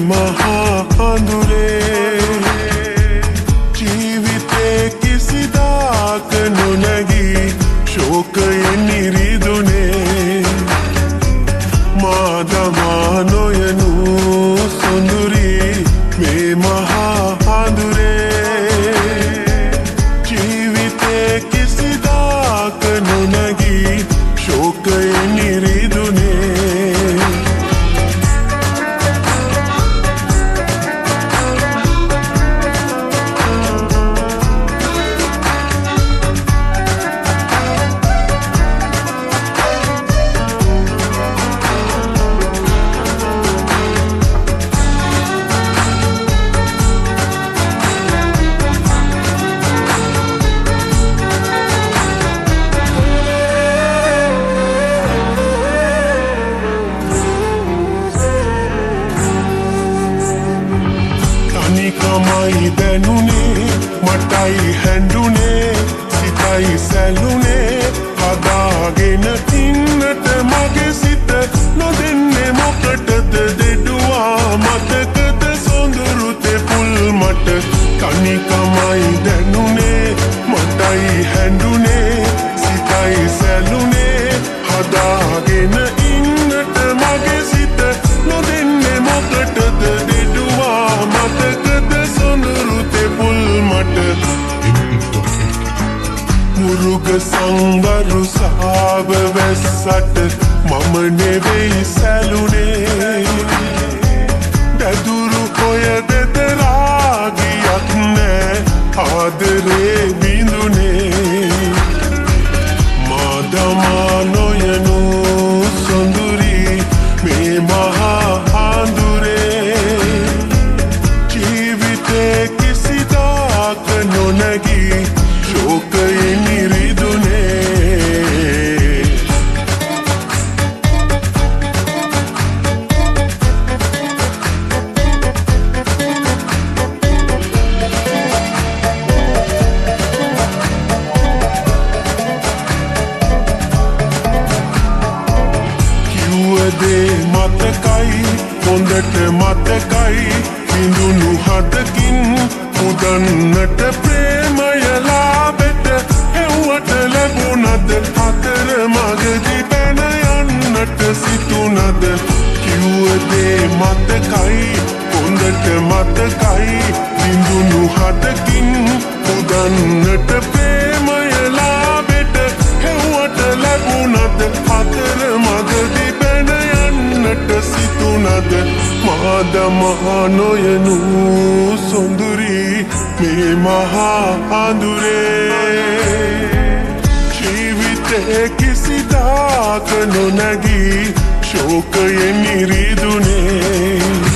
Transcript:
මහා අඳුරේ ජීවිතේ කිසිදාක නොනැගී ශෝකයෙන් නිරිදුනේ මා දමා නොයනු සොඳුරී මේ මහා අඳුරේ ජීවිතේ කිසිදාක නොනැගී ශෝකයෙන් නිරිදුනේ කමයි දැනුනේ මටයි හැඬුනේ සිතයි සැලුනේ හදාගෙන ඉන්නට මගේ සිත නොදෙන්නේ මොකටද දෙඩුවා මතකද සොඳුරු තෙපුල් මට කනිකමයි දැනුනේ මටයි හැඬුනේ සිතයි සැලුනේ හදාගෙන ඉන්නට මගේ සිත නොදෙන්නේ මොකටද දෙඩුවා මතකද සොඳුරු තෙපුල් මට මුරුග සංවරු සාව වැස්සට මම නෙවෙයි සැලුනේ දැදුරු කොය දෙදරාගියක් නෑ ආදරේ බිඳුනේ මා දමා නොයනු සොඳුරී මේ මහා අඳුරේ ජීවිතේ කිසිදාක නොනැගී ශෝකයෙන් නිරිදුනේ කිව්වදේ මතකයි හොඳට මතකයි විඳුණු හදකින් උදන්නට ප්‍රේමය ලාබෙට හෙව්වට ලැබුණද අතර මගදී පැන යන්නට සිතුනද කිව්වදේ මතකයි හොඳට මතකයි විඳුණු හදකින් උදන්නට ප්‍රේමය ලාබෙට හෙව්වට ලැබුණද අතර මගදී පැන යන්නට සිතුනද මා දමා නොයනු සොඳුරී මේ මහා අඳුරේ ජීවිතේ කිසිදාක නොනැගී ශෝකයෙන් නිරිදුනේ